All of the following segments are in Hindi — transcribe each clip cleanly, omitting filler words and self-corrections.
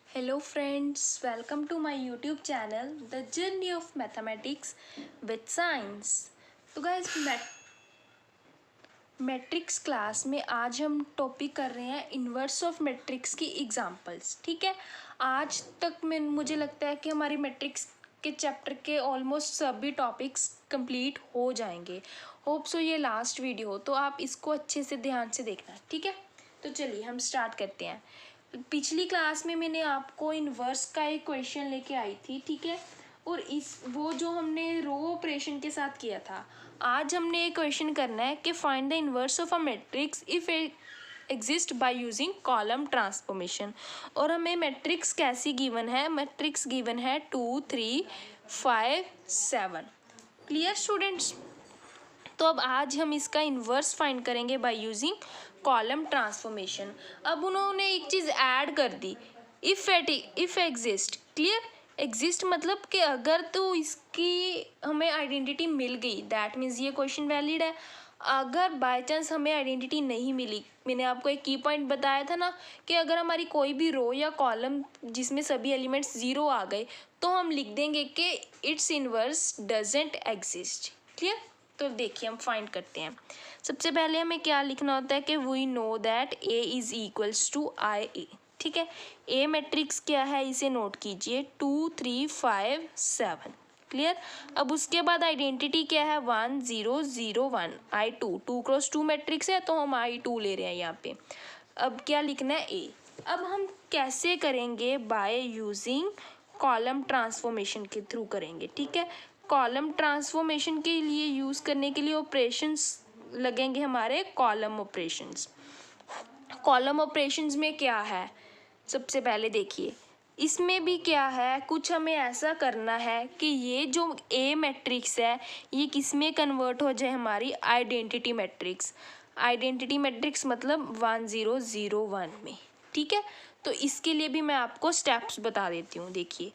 Hello friends, welcome to my YouTube channel The Journey of Mathematics with Science। तो गाइस मैट्रिक्स क्लास में आज हम टॉपिक कर रहे हैं इन्वर्स ऑफ मैट्रिक्स की एग्जांपल्स। ठीक है, आज तक में मुझे लगता है कि हमारी मैट्रिक्स के चैप्टर के ऑलमोस्ट सभी टॉपिक्स कंप्लीट हो जाएंगे। होप सो ये लास्ट वीडियो हो तो आप इसको अच्छे से ध्यान से देखना। ठीक है, तो चलिए हम स्टार्ट करते हैं। पिछली क्लास में मैंने आपको इन्वर्स का एक क्वेश्चन लेके आई थी। ठीक है, और वो जो हमने रो ऑपरेशन के साथ किया था। आज हमने एक क्वेश्चन करना है कि find the inverse of a matrix if exist by using column transformation. और हमें मैट्रिक्स कैसी गिवन है? मैट्रिक्स गिवन है 2 3 5 7। Clear students? तो अब आज हम इसका इन्वर्स फाइंड करेंगे बाय यूजिंग कॉलम ट्रांसफॉर्मेशन। अब उन्होंने एक चीज़ ऐड कर दी, इफ एग्जिस्ट। क्लियर? एग्जिस्ट मतलब कि अगर तो इसकी हमें आइडेंटिटी मिल गई, दैट मीन्स ये क्वेश्चन वैलिड है। अगर बाय चांस हमें आइडेंटिटी नहीं मिली, मैंने आपको एक की पॉइंट बताया था ना कि अगर हमारी कोई भी रो या कॉलम जिसमें सभी एलिमेंट्स ज़ीरो आ गए तो हम लिख देंगे कि it's inverse doesn't exist. Clear? तो देखिए हम फाइंड करते हैं। सबसे पहले हमें क्या लिखना होता है कि we know that A is equals to I A. ठीक है, ए मैट्रिक्स क्या है इसे नोट कीजिए, 2 3 5 7। क्लियर? अब उसके बाद आइडेंटिटी क्या है, 1 0 0 1 I2। 2 क्रॉस 2 मैट्रिक्स है तो हम I2 ले रहे हैं यहाँ पे। अब क्या लिखना है, ए। अब हम कैसे करेंगे? बाय यूजिंग कॉलम ट्रांसफॉर्मेशन के थ्रू करेंगे। ठीक है, कॉलम ट्रांसफॉर्मेशन के लिए यूज़ करने के लिए ऑपरेशंस लगेंगे हमारे कॉलम ऑपरेशंस। कॉलम ऑपरेशंस में क्या है? सबसे पहले देखिए इसमें भी क्या है, कुछ हमें ऐसा करना है कि ये जो ए मैट्रिक्स है ये किस में कन्वर्ट हो जाए, हमारी आइडेंटिटी मैट्रिक्स। आइडेंटिटी मैट्रिक्स मतलब 1 0 0 1 में। ठीक है, तो इसके लिए भी मैं आपको स्टेप्स बता देती हूँ। देखिए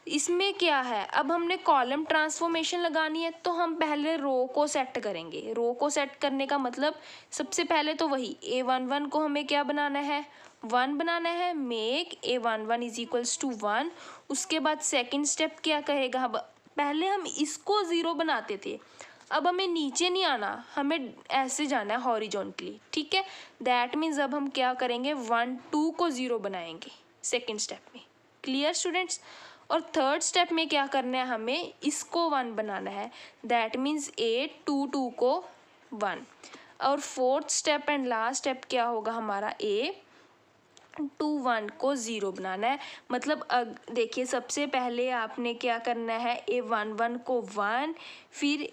इसमें क्या है, अब हमने कॉलम ट्रांसफॉर्मेशन लगानी है तो हम पहले रो को सेट करेंगे। रो को सेट करने का मतलब सबसे पहले तो वही A11 को हमें क्या बनाना है, 1 बनाना है। Make A11 is equals to 1। उसके बाद सेकंड स्टेप क्या कहेगा, पहले हम इसको 0 बनाते थे, अब हमें नीचे नहीं आना, हमें ऐसे जाना है हॉरिजॉन्टली। ठीक है, दैट मीन्स अब हम क्या करेंगे, 1 2 को 0 बनाएंगे सेकेंड स्टेप में। Clear students? और थर्ड स्टेप में क्या करना है, हमें इसको 1 बनाना है, दैट मीन्स A 2 2 को 1। और fourth step and last step क्या होगा हमारा, A 2 1 को 0 बनाना है। मतलब देखिए सबसे पहले आपने क्या करना है, A11 को 1, फिर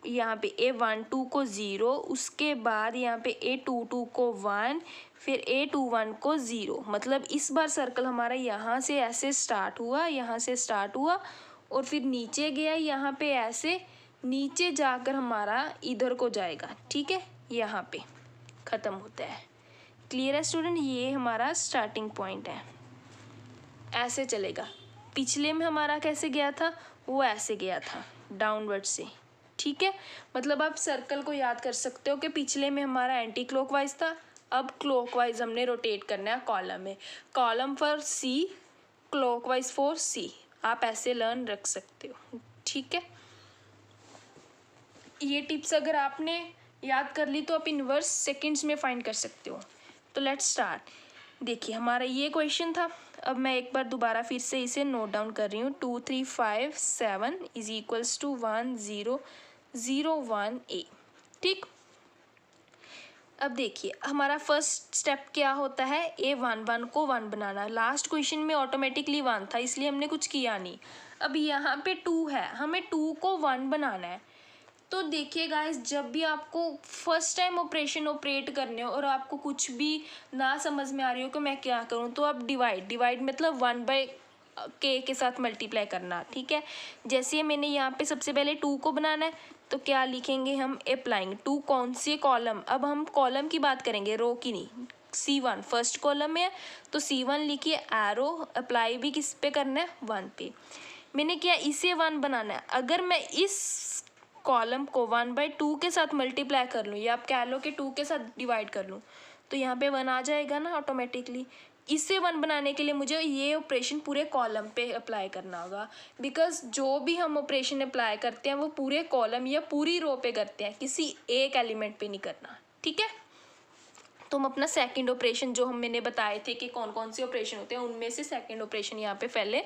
यहाँ पे A12 को 0, उसके बाद यहाँ पे A22 को 1, फिर A21 को 0। मतलब इस बार सर्कल हमारा यहाँ से ऐसे स्टार्ट हुआ, यहाँ से स्टार्ट हुआ और फिर नीचे गया, यहाँ पे ऐसे नीचे जाकर हमारा इधर को जाएगा। ठीक है, यहाँ पे ख़त्म होता है। क्लियर है स्टूडेंट? ये हमारा स्टार्टिंग पॉइंट है, ऐसे चलेगा। पिछले में हमारा कैसे गया था, वो ऐसे गया था डाउनवर्ड से। ठीक है, मतलब आप सर्कल को याद कर सकते हो कि पिछले में हमारा एंटी क्लॉकवाइज था, अब क्लॉकवाइज हमने रोटेट करना है कॉलम में। Column for C, clockwise for C, आप ऐसे लर्न रख सकते हो। ठीक है, ये टिप्स अगर आपने याद कर ली तो आप इन्वर्स सेकंड्स में फाइंड कर सकते हो। तो लेट्स स्टार्ट। देखिए हमारा ये क्वेश्चन था, अब मैं एक बार दोबारा फिर से इसे नोट डाउन कर रही हूँ। 2 3 5 7 इज इक्वल्स टू 1 0 0 1 A। ठीक, अब देखिए हमारा फर्स्ट स्टेप क्या होता है, A11 को 1 बनाना। लास्ट क्वेश्चन में ऑटोमेटिकली 1 था इसलिए हमने कुछ किया नहीं। अब यहाँ पे 2 है, हमें 2 को 1 बनाना है। तो देखिए गाइस, जब भी आपको फर्स्ट टाइम ऑपरेशन ऑपरेट करने हो और आपको कुछ भी ना समझ में आ रही हो कि मैं क्या करूं, तो आप डिवाइड मतलब 1/k के साथ मल्टीप्लाई करना। ठीक है, जैसे मैंने यहाँ पे सबसे पहले 2 को बनाना है तो क्या लिखेंगे हम, अप्लाइंग 2 कौन से कॉलम, अब हम कॉलम की बात करेंगे, रो की नहीं। C1 फर्स्ट कॉलम में है तो C1 लिखिए, एरो अप्लाई भी किस पे करना है, 1 पे। मैंने क्या, इसे 1 बनाना है। अगर मैं इस कॉलम को 1/2 के साथ मल्टीप्लाई कर लूँ या आप कह लो कि 2 के साथ डिवाइड कर लूँ तो यहाँ पे 1 आ जाएगा ना ऑटोमेटिकली। इसे 1 बनाने के लिए मुझे ये ऑपरेशन पूरे कॉलम पे अप्लाई करना होगा, बिकॉज जो भी हम ऑपरेशन अप्लाई करते हैं वो पूरे कॉलम या पूरी रो पे करते हैं, किसी एक एलिमेंट पे नहीं करना, ठीक है। तो हम अपना सेकंड ऑपरेशन जो मैंने बताए थे कि कौन कौन से ऑपरेशन होते हैं, उनमें से सेकंड ऑपरेशन यहाँ पे पहले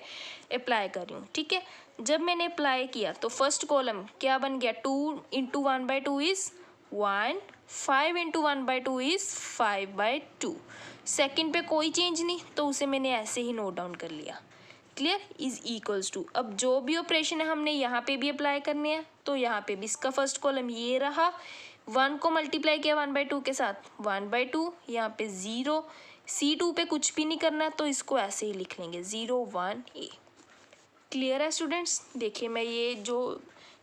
अप्लाई कर रही हूँ, ठीक है। जब मैंने अप्लाई किया तो फर्स्ट कॉलम क्या बन गया, 2 into 1/2 is 1, 5 into 1/2 is 5/2। Second पे कोई चेंज नहीं, तो उसे मैंने ऐसे ही नोट डाउन कर लिया। क्लियर, इज इक्वल्स टू, अब जो भी ऑपरेशन है हमने यहाँ पे भी अप्लाई करने हैं, तो यहाँ पे भी इसका फर्स्ट कॉलम ये रहा, 1 को मल्टीप्लाई किया 1/2 के साथ 1/2, यहाँ पे 0, C2 पे कुछ भी नहीं करना है, तो इसको ऐसे ही लिख लेंगे 0 1 A। क्लियर है स्टूडेंट्स, देखिए मैं ये जो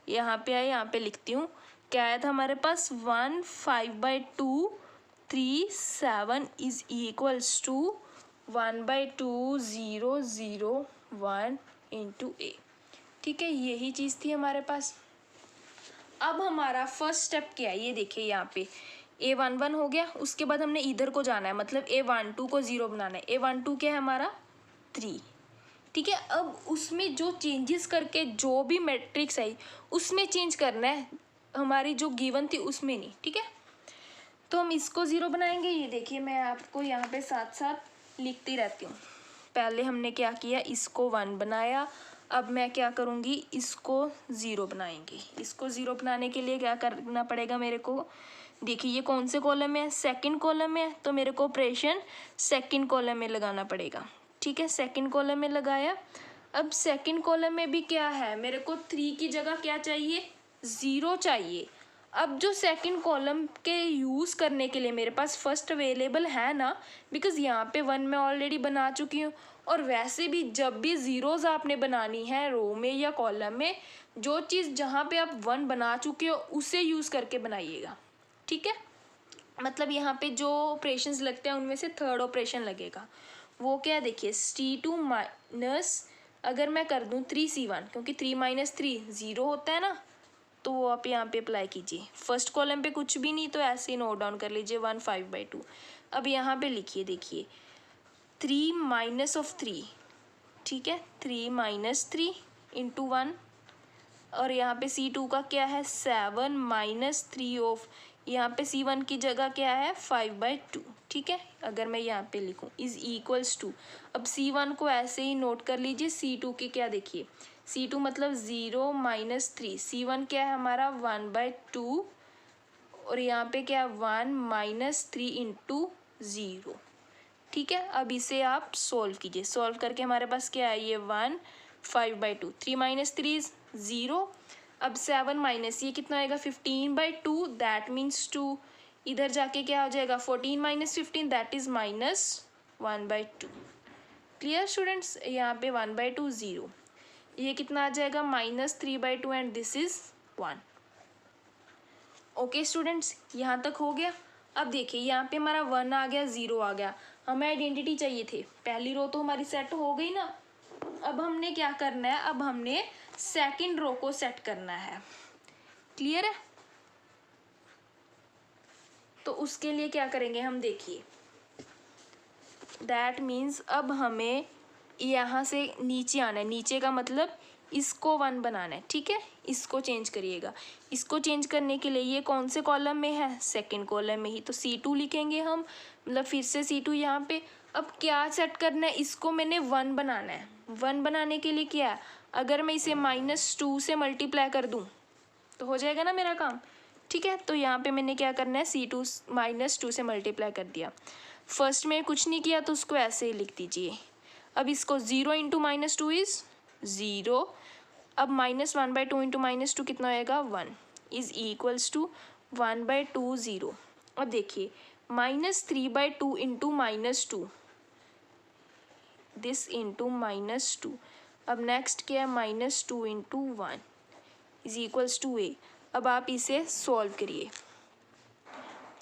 यहाँ पे आया यहाँ पे लिखती हूँ, क्या आया था हमारे पास 1 5/2 3 7 is equals to 1/2 0 0 1 into A, ठीक है, यही चीज़ थी हमारे पास। अब हमारा फर्स्ट स्टेप क्या है, ये देखिए यहाँ पे A11 हो गया, उसके बाद हमने इधर को जाना है, मतलब A12 को 0 बनाना है। A12 क्या है हमारा 3, ठीक है। अब उसमें जो चेंजेस करके जो भी मैट्रिक्स आई उसमें चेंज करना है, हमारी जो गिवन थी उसमें नहीं, ठीक है। तो हम इसको 0 बनाएंगे, ये देखिए मैं आपको यहाँ पे साथ साथ लिखती रहती हूँ। पहले हमने क्या किया, इसको 1 बनाया, अब मैं क्या करूँगी, इसको 0 बनाएंगे। इसको 0 बनाने के लिए क्या करना पड़ेगा मेरे को, देखिए ये कौन से कॉलम में है, सेकंड कॉलम में है, तो मेरे को ऑपरेशन सेकंड कॉलम में लगाना पड़ेगा, ठीक है। सेकंड कॉलम में लगाया, अब सेकंड कॉलम में भी क्या है, मेरे को 3 की जगह क्या चाहिए, 0 चाहिए। अब जो सेकंड कॉलम के यूज़ करने के लिए मेरे पास फर्स्ट अवेलेबल है ना, बिकॉज़ यहाँ पे 1 मैं ऑलरेडी बना चुकी हूँ, और वैसे भी जब भी ज़ीरोज़ आपने बनानी है रो में या कॉलम में, जो चीज़ जहाँ पे आप 1 बना चुके हो उसे यूज़ करके बनाइएगा, ठीक है। मतलब यहाँ पे जो ऑपरेशंस लगते हैं उनमें से थर्ड ऑपरेशन लगेगा, वो क्या, देखिए C2 माइनस, अगर मैं कर दूँ 3C1, क्योंकि 3 - 3 0 होता है ना, तो वो आप यहाँ पे अप्लाई कीजिए। फर्स्ट कॉलम पे कुछ भी नहीं, तो ऐसे ही नोट डाउन कर लीजिए 1 5/2। अब यहाँ पे लिखिए, देखिए 3 माइनस ऑफ 3, ठीक है, 3 - 3 इंटू 1, और यहाँ पे C2 का क्या है 7 - 3 ऑफ, यहाँ पे C1 की जगह क्या है 5/2, ठीक है। अगर मैं यहाँ पे लिखूँ इज इक्वल्स टू, अब C1 को ऐसे ही नोट कर लीजिए, C2 के क्या, देखिए C2 मतलब 0 - 3, C1 क्या है हमारा 1/2, और यहाँ पे क्या है 1 - 3 इंटू 0, ठीक है। अब इसे आप सोल्व कीजिए, सोल्व करके हमारे पास क्या है, ये 1 5/2, 3 - 3 0, अब 7 माइनस ये कितना आएगा 15/2, दैट मीन्स 2, इधर जाके क्या हो जाएगा 14 - 15, दैट इज -1/2। क्लियर स्टूडेंट्स, यहाँ पे 1/2 0, ये कितना आ जाएगा -3/2, and this is 1। Okay students, यहाँ तक हो गया। अब देखिए यहाँ पे हमारा 1 आ गया, 0 आ गया, हमें आइडेंटिटी चाहिए थे, पहली रो तो हमारी सेट हो गई ना। अब हमने क्या करना है, अब हमने सेकंड रो को सेट करना है। क्लियर है, तो उसके लिए क्या करेंगे हम, देखिए दैट मीन्स अब हमें यहाँ से नीचे आना है, नीचे का मतलब इसको 1 बनाना है, ठीक है। इसको चेंज करिएगा, इसको चेंज करने के लिए ये कौन से कॉलम में है, सेकंड कॉलम में ही, तो C2 लिखेंगे हम, मतलब फिर से C2 यहाँ पे। अब क्या सेट करना है, इसको मैंने 1 बनाना है। 1 बनाने के लिए क्या है, अगर मैं इसे -2 से मल्टीप्लाई कर दूँ तो हो जाएगा ना मेरा काम, ठीक है। तो यहाँ पे मैंने क्या करना है, C2 -2 से मल्टीप्लाई कर दिया। फर्स्ट में कुछ नहीं किया तो उसको ऐसे ही लिख दीजिए। अब इसको 0 इंटू -2 इज़ 0, अब -1/2 इंटू -2 कितना होएगा 1, इज़ इक्वल्स टू 1/2 0। अब देखिए -3/2 इंटू -2, दिस इंटू -2, अब नेक्स्ट क्या है -2 into 1 is equals to A। अब आप इसे सॉल्व करिए,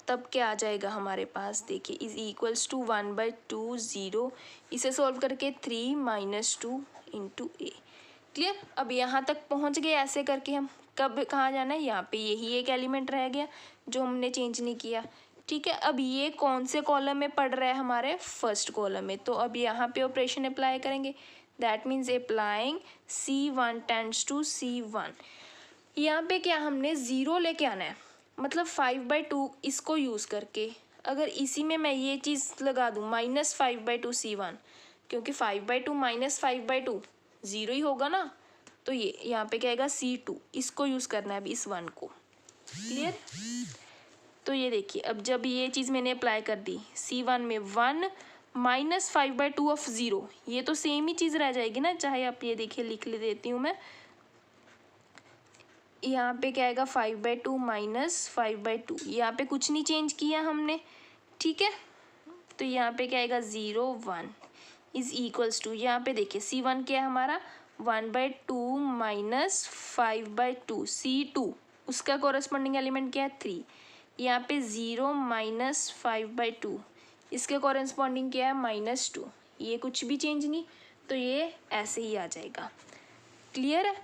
तब क्या आ जाएगा हमारे पास, देखिए इज इक्वल्स टू 1/2 0, इसे सॉल्व करके 3 - 2 इंटू A। क्लियर, अब यहाँ तक पहुँच गए ऐसे करके हम। कब कहाँ जाना है, यहाँ पे, यही एक एलिमेंट रह गया जो हमने चेंज नहीं किया। ठीक है। अब ये कौन से कॉलम में पड़ रहा है, हमारे फर्स्ट कॉलम में, तो अब यहाँ पे ऑपरेशन अप्लाई करेंगे। That means applying C1 tends to C1। यहाँ पे क्या हमने ज़ीरो लेके आना है, मतलब 5/2 इसको यूज़ करके। अगर इसी में मैं ये चीज़ लगा दूँ -5/2 C1, क्योंकि 5/2 -5/2 ज़ीरो ही होगा ना, तो ये यहाँ पे क्या आएगा C2, इसको यूज़ करना है अभी इस 1 को। क्लियर। तो ये देखिए, अब जब ये चीज़ मैंने अप्लाई कर दी C1 में 1 -5/2 ऑफ 0, ये तो सेम ही चीज़ रह जाएगी ना, चाहे आप ये देखिए लिख ले देती हूँ मैं। यहाँ पे क्या आएगा 5/2 -5/2, यहाँ पे कुछ नहीं चेंज किया हमने, ठीक है। तो यहाँ पे क्या आएगा 0 1 इज इक्वल्स टू, यहाँ पे देखिए C1 क्या है हमारा 1/2 -5/2, C2 उसका कॉरेस्पॉन्डिंग एलिमेंट क्या है 3। यहाँ पे 0 -5/2 इसके कॉरेस्पॉन्डिंग क्या है -2, ये कुछ भी चेंज नहीं, तो ये ऐसे ही आ जाएगा। क्लियर है।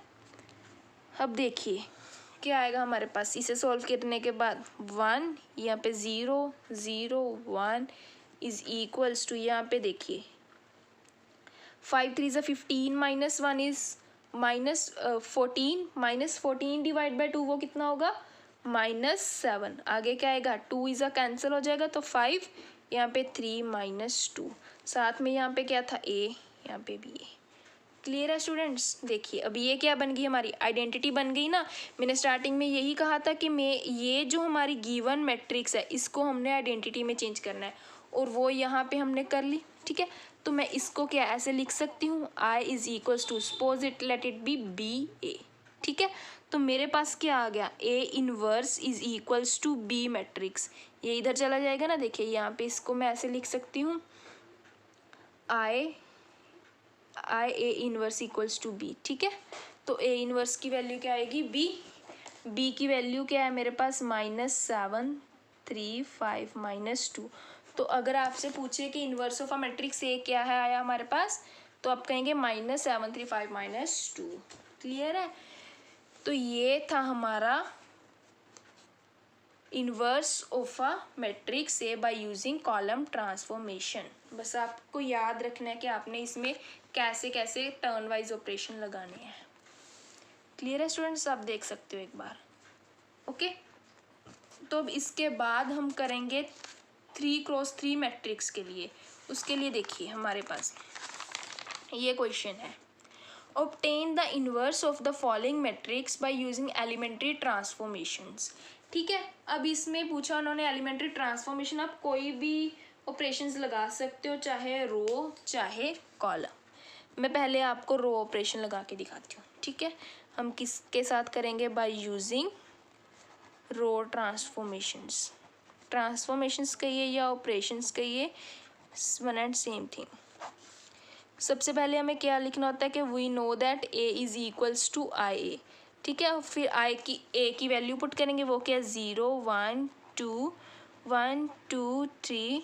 अब देखिए क्या आएगा हमारे पास, इसे सॉल्व करने के बाद 1, यहाँ पे 0 0 1 इज इक्वल्स टू, यहाँ पे देखिए 5 3 15 -1 इज -14, -14 डिवाइड बाई 2 वो कितना होगा -7। आगे क्या आएगा 2 इज़ कैंसिल हो जाएगा, तो 5, यहाँ पे 3 -2, साथ में यहाँ पे क्या था a, यहाँ पे भी a। क्लियर है स्टूडेंट्स। देखिए अब ये क्या बन गई, हमारी आइडेंटिटी बन गई ना। मैंने स्टार्टिंग में यही कहा था कि ये जो हमारी गिवन मैट्रिक्स है इसको हमने आइडेंटिटी में चेंज करना है, और वो यहाँ पे हमने कर ली, ठीक है। तो मैं इसको क्या ऐसे लिख सकती हूँ, I is equals to, suppose it let it be BA, ठीक है। तो मेरे पास क्या आ गया, A inverse is equals to B matrix, ये इधर चला जाएगा ना। देखिए यहाँ पे इसको मैं ऐसे लिख सकती हूँ, I A inverse equals to B, ठीक है। तो A इनवर्स की वैल्यू क्या आएगी B की वैल्यू क्या है मेरे पास -7 3 5 -2। तो अगर आपसे पूछे कि inverse of a matrix A क्या है आया हमारे पास, तो आप कहेंगे -7 3 5 -2। क्लियर है। तो ये था हमारा inverse of a matrix A by using column transformation. बस आपको याद रखना है कि आपने इसमें कैसे कैसे टर्न वाइज ऑपरेशन लगाने हैं। क्लियर है स्टूडेंट्स, आप देख सकते हो एक बार। ओके, तो अब इसके बाद हम करेंगे 3x3 मैट्रिक्स के लिए। उसके लिए देखिए हमारे पास ये क्वेश्चन है, obtain the inverse of the following matrix by using elementary transformations। ठीक है, अब इसमें पूछा उन्होंने एलिमेंट्री ट्रांसफॉर्मेशन, आप कोई भी ऑपरेशंस लगा सकते हो, चाहे रो चाहे कॉलम। मैं पहले आपको रो ऑपरेशन लगा के दिखाती हूँ, ठीक है। हम किसके साथ करेंगे, बाय यूजिंग रो ट्रांसफॉर्मेशंस कहिए या ऑपरेशंस कहिए, वन एंड सेम थिंग। सबसे पहले हमें क्या लिखना होता है कि we know that a is equals to I A, ठीक है। फिर a की वैल्यू पुट करेंगे, वो क्या है 0 1 2 1 2 3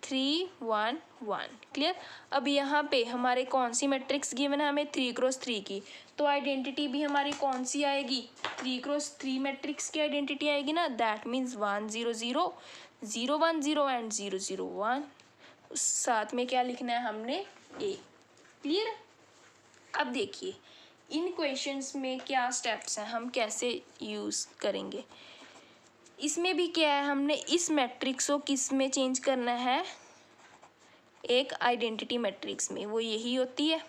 3 1 1। क्लियर। अब यहाँ पे हमारे कौन सी मैट्रिक्स गिवन है, हमें 3x3 की, तो आइडेंटिटी भी हमारी कौन सी आएगी, 3x3 मैट्रिक्स की आइडेंटिटी आएगी ना। That means 1 0 0 0 1 0 and 0 0 1। साथ में क्या लिखना है हमने a। क्लियर। अब देखिए इन क्वेश्चंस में क्या स्टेप्स हैं, हम कैसे यूज़ करेंगे। इसमें भी क्या है, हमने इस मैट्रिक्स को किस में चेंज करना है, एक आइडेंटिटी मैट्रिक्स में, वो यही होती है,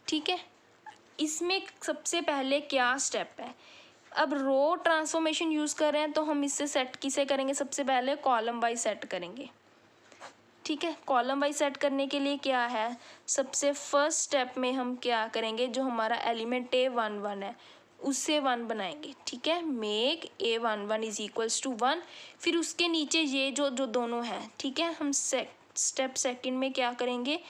ठीक है। इसमें सबसे पहले क्या स्टेप है, अब रो ट्रांसफॉर्मेशन यूज़ कर रहे हैं तो हम इससे सेट किसे करेंगे, सबसे पहले कॉलम वाइज सेट करेंगे, ठीक है। कॉलम वाइज सेट करने के लिए क्या है, सबसे फर्स्ट स्टेप में हम क्या करेंगे, जो हमारा एलिमेंट A1 1 है उससे 1 बनाएंगे, ठीक है। Make A1 1 is equals to 1। फिर उसके नीचे ये जो दोनों हैं, ठीक है, हम स्टेप सेकंड में क्या करेंगे,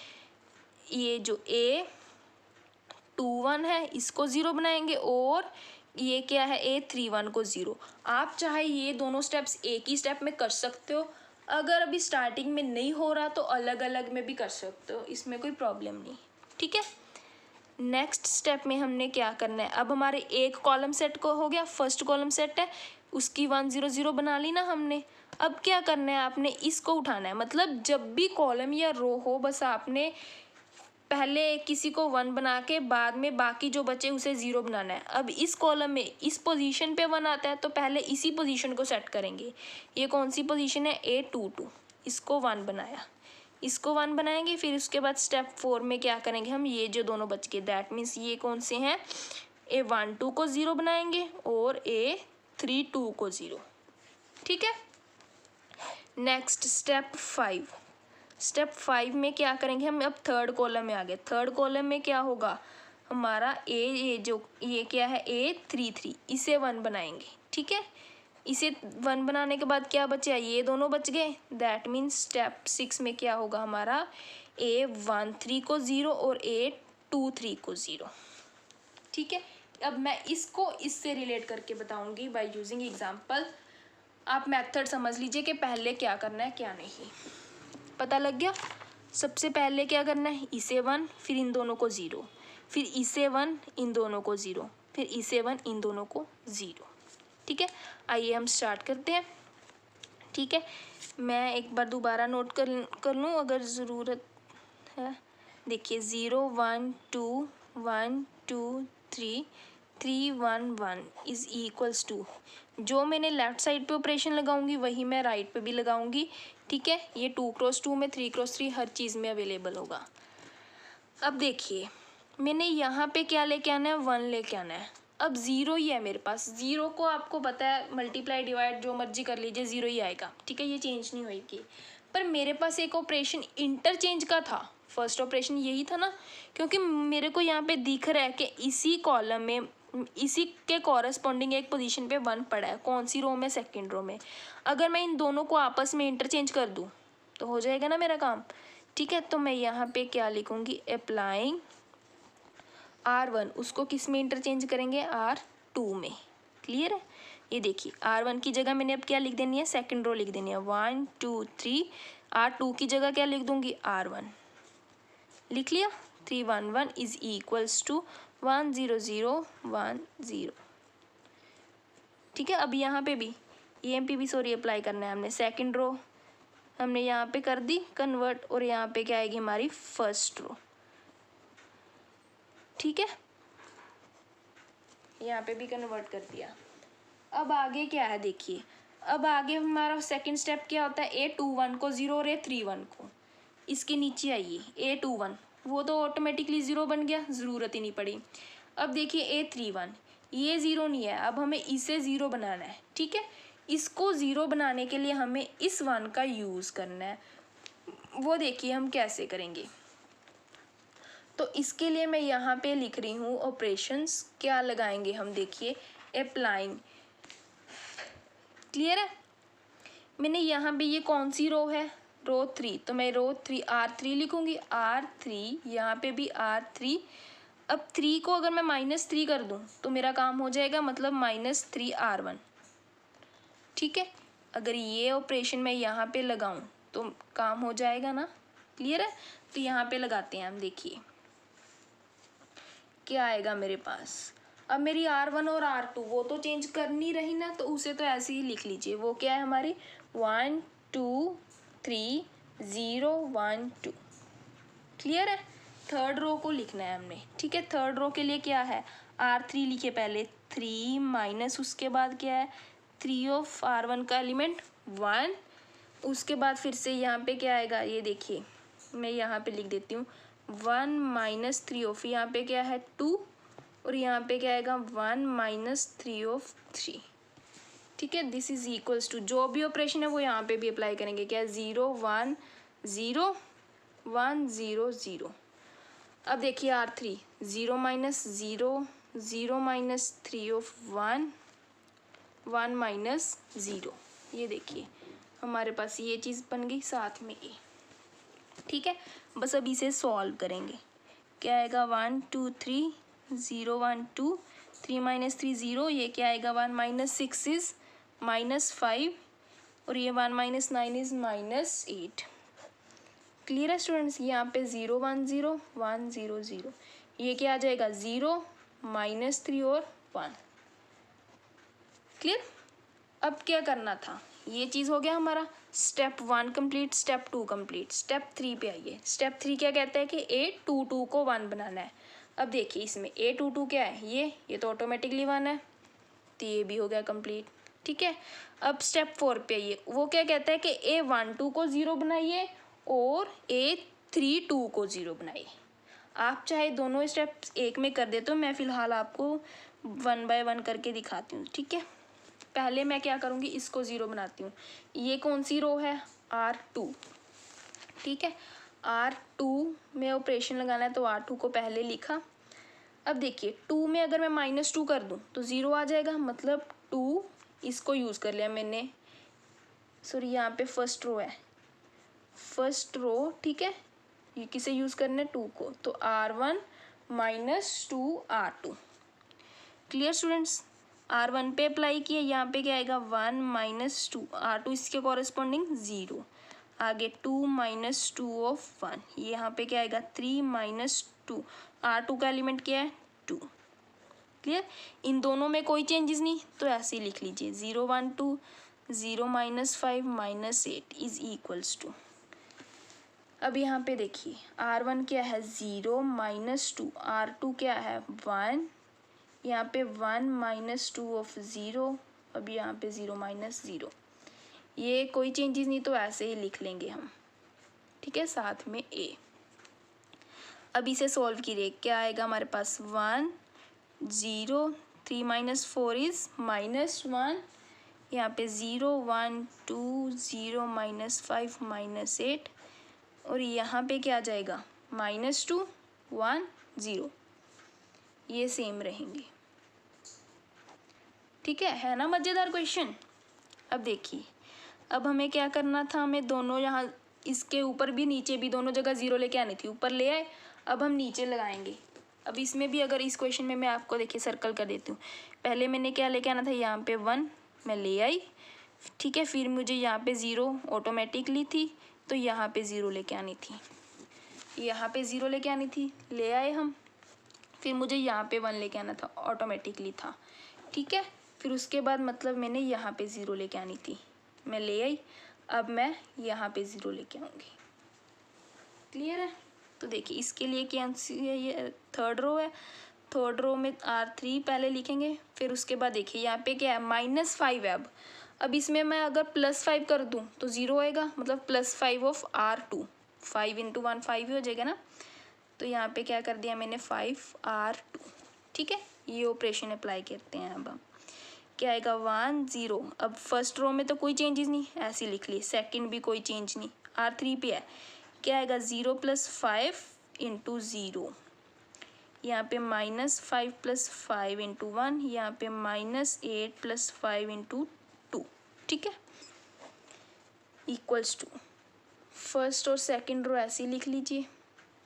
ये जो A2 1 है इसको 0 बनाएंगे, और ये क्या है A3 1 को 0। आप चाहे ये दोनों स्टेप्स एक ही स्टेप में कर सकते हो, अगर अभी स्टार्टिंग में नहीं हो रहा तो अलग अलग में भी कर सकते हो, इसमें कोई प्रॉब्लम नहीं, ठीक है। नेक्स्ट स्टेप में हमने क्या करना है, अब हमारे एक कॉलम सेट को हो गया, फर्स्ट कॉलम सेट है उसकी 1 0 0 बना ली ना हमने। अब क्या करना है, आपने इसको उठाना है। मतलब जब भी कॉलम या रो हो, बस आपने पहले किसी को 1 बना के बाद में बाकी जो बचे उसे 0 बनाना है। अब इस कॉलम में इस पोजीशन पे 1 आता है तो पहले इसी पोजीशन को सेट करेंगे। ये कौन सी पोजीशन है, A22, इसको 1 बनाया, इसको 1 बनाएंगे। फिर उसके बाद स्टेप 4 में क्या करेंगे हम, ये जो दोनों बच गए दैट मीन्स ये कौन से हैं, A12 को 0 बनाएंगे और A32 को 0। ठीक है। नेक्स्ट स्टेप 5, स्टेप 5 में क्या करेंगे हम, अब थर्ड कॉलम में आ गए। थर्ड कॉलम में क्या होगा हमारा, ये क्या है A33, इसे 1 बनाएंगे। ठीक है, इसे 1 बनाने के बाद क्या बचा, ये दोनों बच गए। दैट मीन्स स्टेप 6 में क्या होगा हमारा, A13 को 0 और A23 को 0। ठीक है, अब मैं इसको इससे रिलेट करके बताऊंगी बाय यूजिंग एग्जांपल। आप मेथड समझ लीजिए कि पहले क्या करना है क्या नहीं। पता लग गया। सबसे पहले क्या करना है, इसे 1, फिर इन दोनों को 0, फिर इसे 1, इन दोनों को 0, फिर इसे 1, इन दोनों को 0। ठीक है, आइए हम स्टार्ट करते हैं। ठीक है, मैं एक बार दोबारा नोट कर लूँ अगर ज़रूरत है। देखिए 0 1 2 1 2 3 3 1 1 इज़ इक्वल्स टू, जो मैंने लेफ़्ट साइड पे ऑपरेशन लगाऊंगी वही मैं राइट पे भी लगाऊंगी। ठीक है, ये 2x2 में 3x3 हर चीज़ में अवेलेबल होगा। अब देखिए मैंने यहाँ पे क्या लेके आना है, 1 लेके आना है। अब 0 ही है मेरे पास, 0 को आपको पता है मल्टीप्लाई डिवाइड जो मर्जी कर लीजिए 0 ही आएगा। ठीक है, ये चेंज नहीं होगी। पर मेरे पास एक ऑपरेशन इंटरचेंज का था, फर्स्ट ऑपरेशन यही था ना, क्योंकि मेरे को यहाँ पे दिख रहा है कि इसी कॉलम में इसी के कॉरस्पॉन्डिंग एक पोजीशन पे 1 पड़ा है। कौन सी रो में, सेकंड रो में। अगर मैं इन दोनों को आपस में इंटरचेंज कर दूँ तो हो जाएगा ना मेरा काम। ठीक है, तो मैं यहाँ पे क्या लिखूँगी, अप्लाइंग R1, उसको किस में इंटरचेंज करेंगे, R2 में। क्लियर है, ये देखिए R1 की जगह मैंने अब क्या लिख देनी है, सेकंड रो लिख देनी है 1 2 3। R2 की जगह क्या लिख दूँगी, R1 लिख लिया। 3 1 1 इज इक्वल्स टू 1 0 0 1 0। ठीक है, अब यहाँ पे भी EMP सॉरी अप्लाई करना है हमने। सेकंड रो हमने यहाँ पे कर दी कन्वर्ट और यहाँ पे क्या आएगी हमारी फर्स्ट रो। ठीक है, यहाँ पे भी कन्वर्ट कर दिया। अब आगे क्या है देखिए, अब आगे हमारा सेकंड स्टेप क्या होता है, A21 को 0 और A31 को। इसके नीचे आइए A21, वो तो ऑटोमेटिकली 0 बन गया, ज़रूरत ही नहीं पड़ी। अब देखिए A31, ये 0 नहीं है, अब हमें इसे 0 बनाना है। ठीक है, इसको 0 बनाने के लिए हमें इस 1 का यूज़ करना है। वो देखिए हम कैसे करेंगे। तो इसके लिए मैं यहाँ पे लिख रही हूँ ऑपरेशंस, क्या लगाएंगे हम, देखिए अप्लाइंग। क्लियर है, मैंने यहाँ पे ये कौन सी रो है, रो 3, तो मैं रो 3 R3 लिखूँगी। R3 यहाँ पे भी R3। अब 3 को अगर मैं -3 कर दूँ तो मेरा काम हो जाएगा, मतलब -3 R1। ठीक है, अगर ये ऑपरेशन मैं यहाँ पे लगाऊँ तो काम हो जाएगा ना। क्लियर है, तो यहाँ पे लगाते हैं हम। देखिए क्या आएगा मेरे पास। अब मेरी R1 और R2 वो तो चेंज करनी रही ना, तो उसे तो ऐसे ही लिख लीजिए। वो क्या है हमारी 1 2 3 0 1 2। क्लियर है, थर्ड रो को लिखना है हमने। ठीक है, थर्ड रो के लिए क्या है, R3 लिखे पहले, 3 माइनस उसके बाद क्या है 3 ऑफ R1 का एलिमेंट 1। उसके बाद फिर से यहाँ पे क्या आएगा, ये देखिए मैं यहाँ पे लिख देती हूँ 1 माइनस 3 ऑफ, यहाँ पे क्या है 2 और यहाँ पे क्या आएगा 1 माइनस 3 ऑफ 3। ठीक है, दिस इज इक्वल्स टू, जो भी ऑपरेशन है वो यहाँ पे भी अप्लाई करेंगे। क्या 0 1 0 1 0 0। अब देखिए R3 0 minus 0 0 minus 3 of 1 1 minus 0। ये देखिए हमारे पास ये चीज़ बन गई, साथ में ये। ठीक है, बस अब इसे सॉल्व करेंगे। क्या आएगा 1 2 3 0 1 2 3 माइनस 3 0। ये क्या आएगा 1 माइनस 6 इज़ -5 और ये 1 माइनस 9 इज़ -8। क्लियर है स्टूडेंट्स, यहाँ पे 0 1 0 1 0 0। ये क्या आ जाएगा 0 -3 और 1। क्लियर। अब क्या करना था, ये चीज़ हो गया हमारा step 1 complete, step 2 complete. Step 3 पे आइए। स्टेप 3 क्या कहता है कि A22 को 1 बनाना है। अब देखिए इसमें A22 क्या है, ये तो ऑटोमेटिकली 1 है, तो ये भी हो गया कंप्लीट। ठीक है, अब स्टेप 4 पे आइए। वो क्या कहता है कि A12 को 0 बनाइए और A32 को 0 बनाइए। आप चाहे दोनों स्टेप्स एक में कर देते हो, मैं फ़िलहाल आपको 1 बाय 1 करके दिखाती हूँ। ठीक है, पहले मैं क्या करूँगी, इसको 0 बनाती हूँ। ये कौन सी रो है, R2। ठीक है, R2 में ऑपरेशन लगाना है तो R2 को पहले लिखा। अब देखिए 2 में अगर मैं -2 कर दूँ तो 0 आ जाएगा, मतलब 2 इसको यूज़ कर लिया मैंने। सॉरी, यहाँ पे फर्स्ट रो है, फर्स्ट रो। ठीक है, ये किसे यूज़ करना है, 2 को, तो R1 -2 R2। Clear students, R1 पे अप्लाई किए, यहाँ पे क्या आएगा 1 - 2 R2 इसके कॉरेस्पॉन्डिंग 0। आगे 2 - 2 ऑफ 1, यहाँ पे क्या आएगा 3 - 2 R2 का एलिमेंट क्या है 2। क्लियर, इन दोनों में कोई चेंजेस नहीं, तो ऐसे ही लिख लीजिए 0 1 2 0 -5 -8 इज इक्वल्स टू। अब यहाँ पे देखिए R1 क्या है 0 -2, R2 क्या है 1, यहाँ पे 1 - 2 ऑफ 0, अब यहाँ पे 0 -0, ये कोई चेंजेस नहीं, तो ऐसे ही लिख लेंगे हम। ठीक है, साथ में A। अब इसे सॉल्व कीजिए, क्या आएगा हमारे पास 1 0 3 - 4 इज -1, यहाँ पे 0 1 2 0 -5 -8, और यहाँ पे क्या आ जाएगा -2 1 0, ये सेम रहेंगे। ठीक है ना मज़ेदार क्वेश्चन। अब देखिए, अब हमें क्या करना था, हमें दोनों यहाँ इसके ऊपर भी नीचे भी दोनों जगह 0 लेके आनी थी, ऊपर ले आए, अब हम नीचे लगाएंगे। अब इसमें भी अगर इस क्वेश्चन में मैं आपको देखिए सर्कल कर देती हूँ, पहले मैंने क्या लेके आना था, यहाँ पे 1 मैं ले आई। ठीक है, फिर मुझे यहाँ पे 0 ऑटोमेटिकली थी, तो यहाँ पे 0 लेके आनी थी, यहाँ पे 0 लेके आनी थी, ले आए हम। फिर मुझे यहाँ पे 1 लेके आना था, ऑटोमेटिकली था। ठीक है, फिर उसके बाद मतलब मैंने यहाँ पे 0 लेके आनी थी, मैं ले आई। अब मैं यहाँ पे 0 लेके आऊँगी। क्लियर है, तो देखिए इसके लिए क्या है, ये थर्ड रो है, थर्ड रो में R3 पहले लिखेंगे, फिर उसके बाद देखिए यहाँ पे क्या है -5 है। अब इसमें मैं अगर +5 कर दूँ तो 0 आएगा, मतलब +5 ऑफ R2, 5 × 1 5 ही हो जाएगा ना, तो यहाँ पे क्या कर दिया मैंने 5 R2। ठीक है, ये ऑपरेशन अप्लाई करते हैं। अब हम क्या आएगा 1 0, अब फर्स्ट रो में तो कोई चेंजेस नहीं, ऐसे लिख लिए, सेकंड भी कोई चेंज नहीं, R3 पे है, क्या आएगा 0 + 5 × 0, यहाँ पे -5 + 5 × 1, यहाँ पे -8 + 5 × 2। ठीक है, इक्वल्स टू, फर्स्ट और सेकंड रो ऐसे लिख लीजिए।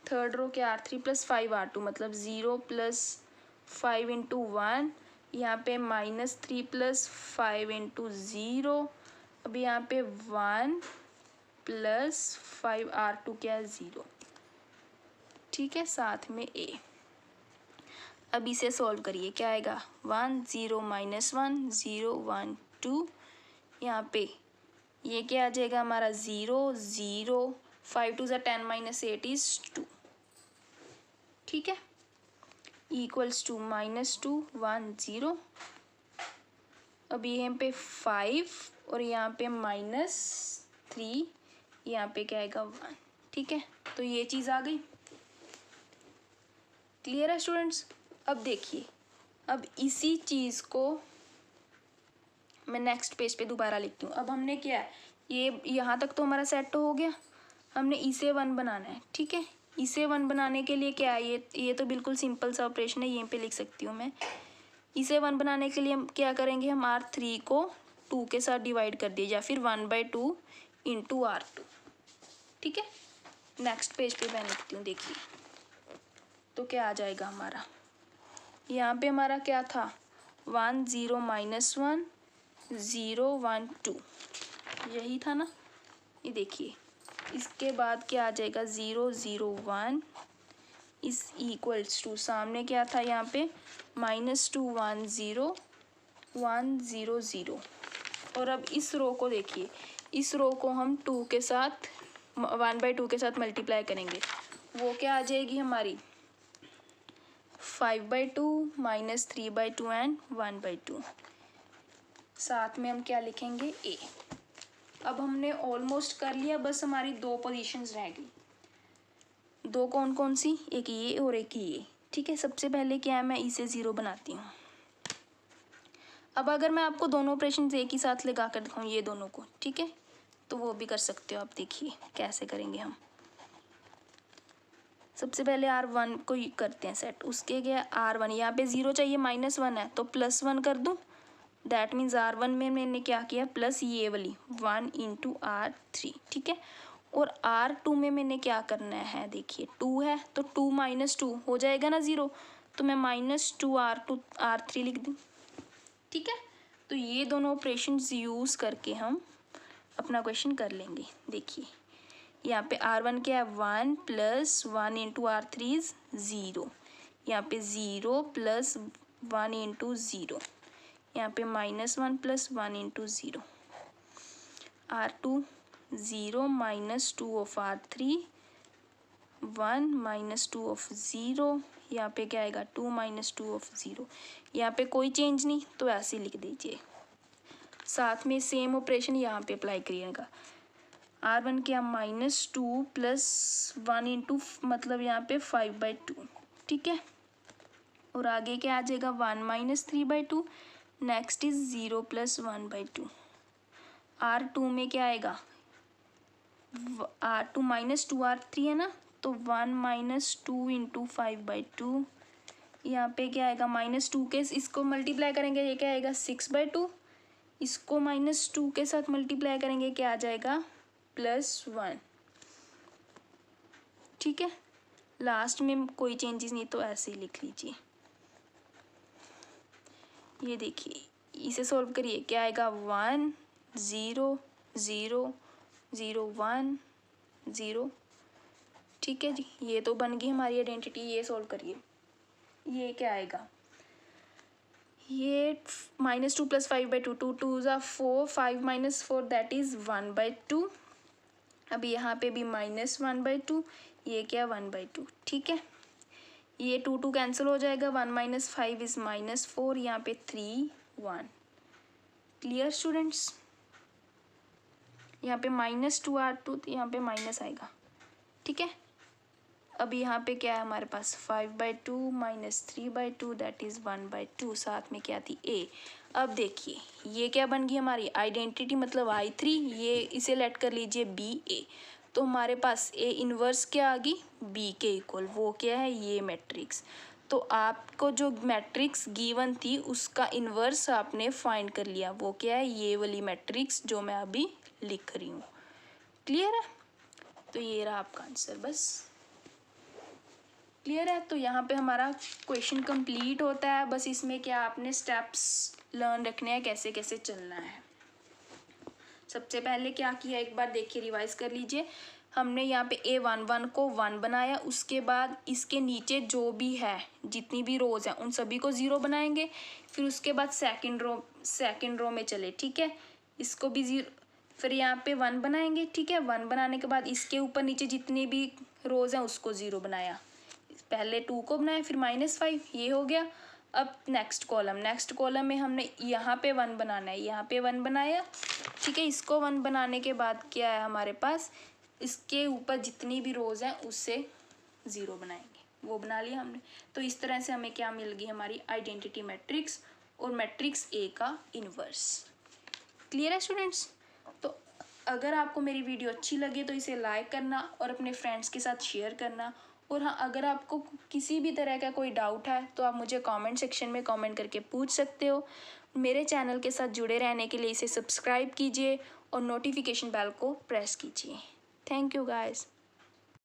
थर्ड रो क्या R3 + 5 R2, मतलब 0 + 5 × 1, यहाँ पे -3 + 5 × 0, अब यहाँ पे 1 + 5 R2 क्या है 0। ठीक है, साथ में A। अब इसे सॉल्व करिए, क्या आएगा 1 0 -1 0 1 2, यहाँ पे ये क्या आ जाएगा हमारा 0 0, 5 2 10 -8 इज 2। ठीक है, इक्वल्स टू -2 1 0, अब यहाँ पे 5 और यहाँ पे -3, यहाँ पे क्या आएगा 1। ठीक है, तो ये चीज़ आ गई। क्लियर है स्टूडेंट्स। अब देखिए, अब इसी चीज़ को मैं नेक्स्ट पेज पे दोबारा लिखती हूँ। अब हमने क्या है, ये यहाँ तक तो हमारा सेट हो गया, हमने इसे 1 बनाना है। ठीक है, इसे 1 बनाने के लिए क्या है, ये तो बिल्कुल सिंपल सा ऑपरेशन है, यहीं पे लिख सकती हूँ मैं। इसे 1 बनाने के लिए हम क्या करेंगे, हम R3 को 2 के साथ डिवाइड कर दिए, या फिर 1/2 × R2। ठीक है, नेक्स्ट पेज पे मैं लिखती हूँ, देखिए तो क्या आ जाएगा हमारा, यहाँ पे हमारा क्या था 1 0 -1 0 1 2, यही था ना। ये देखिए इसके बाद क्या आ जाएगा 0 0 1 इज इक्वल्स टू, सामने क्या था यहाँ पे -2 1 0 1 0 0, और अब इस रो को देखिए, इस रो को हम 2 के साथ 1/2 के साथ मल्टीप्लाई करेंगे, वो क्या आ जाएगी हमारी 5/2 माइनस 3/2 एंड 1/2। साथ में हम क्या लिखेंगे a। अब हमने ऑलमोस्ट कर लिया, बस हमारी 2 पोजीशंस रह गई। 2 कौन कौन सी, एक ये और एक ये, ठीक है। सबसे पहले क्या है, मैं इसे 0 बनाती हूँ। अब अगर मैं आपको दोनों ऑपरेशन एक ही साथ लगा कर दिखाऊँ ये दोनों को, ठीक है, तो वो भी कर सकते हो आप। देखिए कैसे करेंगे हम। सबसे पहले R1 को करते हैं सेट, उसके क्या R1 यहाँ पे 0 चाहिए, -1 है तो +1 कर दूँ। दैट मीन्स R1 में मैंने क्या किया, प्लस ये वाली 1 × R3, ठीक है। और R2 में मैंने क्या करना है, देखिए 2 है तो 2 - 2 हो जाएगा ना 0, तो मैं -2 R3 लिख दूँ, ठीक है। तो ये दोनों ऑपरेशंस यूज़ करके हम अपना क्वेश्चन कर लेंगे। देखिए यहाँ पे R1 क्या है 1 + 1 × R3 इज 0, यहाँ पे 0 + 1 × 0, यहाँ पे -1 + 1 × 0, R2 0 - 2 of R3 1 - 2 of 0, यहाँ पे क्या आएगा 2 - 2 of 0। यहाँ पे कोई चेंज नहीं तो ऐसे लिख दीजिए। साथ में सेम ऑपरेशन यहाँ पे अप्लाई करिएगा। R1 क्या -2 + 1 × मतलब यहाँ पे 5/2, ठीक है। और आगे क्या आ जाएगा 1 - 3/2, नेक्स्ट इज 0 + 1/2। R2 में क्या आएगा R2 -2 R3 है ना, तो 1 - 2 × 5/2। यहाँ पे क्या आएगा -2 के इसको मल्टीप्लाई करेंगे, ये क्या आएगा 6/2, इसको -2 के साथ मल्टीप्लाई करेंगे, क्या आ जाएगा +1, ठीक है। लास्ट में कोई चेंजेस नहीं तो ऐसे ही लिख लीजिए। ये देखिए इसे सॉल्व करिए, क्या आएगा 1 0 0 0 1 0, ठीक है जी। ये तो बन गई हमारी आइडेंटिटी। ये सॉल्व करिए, ये क्या आएगा, ये -2 + 5/2, 2 2s are 4, 5 - 4 दैट इज़ 1/2। अब यहाँ पे भी -1/2, ये क्या 1/2, ठीक है। ये 2 2 कैंसिल हो जाएगा, 1 - 5 इज़ -4, यहाँ पे 3 1। Clear students. यहाँ पे -2 R2 तो यहाँ पे माइनस आएगा, ठीक है। अब यहाँ पे क्या है हमारे पास 5/2 - 3/2 दैट इज़ 1/2। साथ में क्या थी a। अब देखिए ये क्या बन गई हमारी आइडेंटिटी, मतलब I3, ये इसे लेट कर लीजिए BA। तो हमारे पास A इनवर्स क्या आ गई B के इक्वल, वो क्या है ये मैट्रिक्स। तो आपको जो मैट्रिक्स गिवन थी उसका इन्वर्स आपने फाइंड कर लिया, वो क्या है ये वाली मैट्रिक्स जो मैं अभी लिख रही हूँ। क्लियर है। तो ये रहा आपका आंसर, बस क्लियर है। तो यहाँ पे हमारा क्वेश्चन कंप्लीट होता है। बस इसमें क्या आपने स्टेप्स लर्न रखने हैं, कैसे कैसे चलना है। सबसे पहले क्या किया एक बार देखिए, रिवाइज कर लीजिए। हमने यहाँ पे A11 को 1 बनाया, उसके बाद इसके नीचे जो भी है जितनी भी रोज हैं उन सभी को 0 बनाएंगे। फिर उसके बाद सेकंड रो में चले, ठीक है, इसको भी 0, फिर यहाँ पे 1 बनाएंगे, ठीक है। 1 बनाने के बाद इसके ऊपर नीचे जितनी भी रोज हैं उसको 0 बनाया। पहले 2 को बनाया, फिर -5, ये हो गया। अब नेक्स्ट कॉलम में हमने यहाँ पे 1 बनाना है, यहाँ पे 1 बनाया, ठीक है। इसको 1 बनाने के बाद क्या है हमारे पास, इसके ऊपर जितनी भी रोज हैं उससे 0 बनाएंगे, वो बना लिया हमने। तो इस तरह से हमें क्या मिल गई हमारी आइडेंटिटी मैट्रिक्स और मैट्रिक्स A का इन्वर्स। क्लियर है स्टूडेंट्स। तो अगर आपको मेरी वीडियो अच्छी लगे तो इसे लाइक करना और अपने फ्रेंड्स के साथ शेयर करना। और हाँ, अगर आपको किसी भी तरह का कोई डाउट है तो आप मुझे कमेंट सेक्शन में कमेंट करके पूछ सकते हो। मेरे चैनल के साथ जुड़े रहने के लिए इसे सब्सक्राइब कीजिए और नोटिफिकेशन बेल को प्रेस कीजिए। Thank you guys.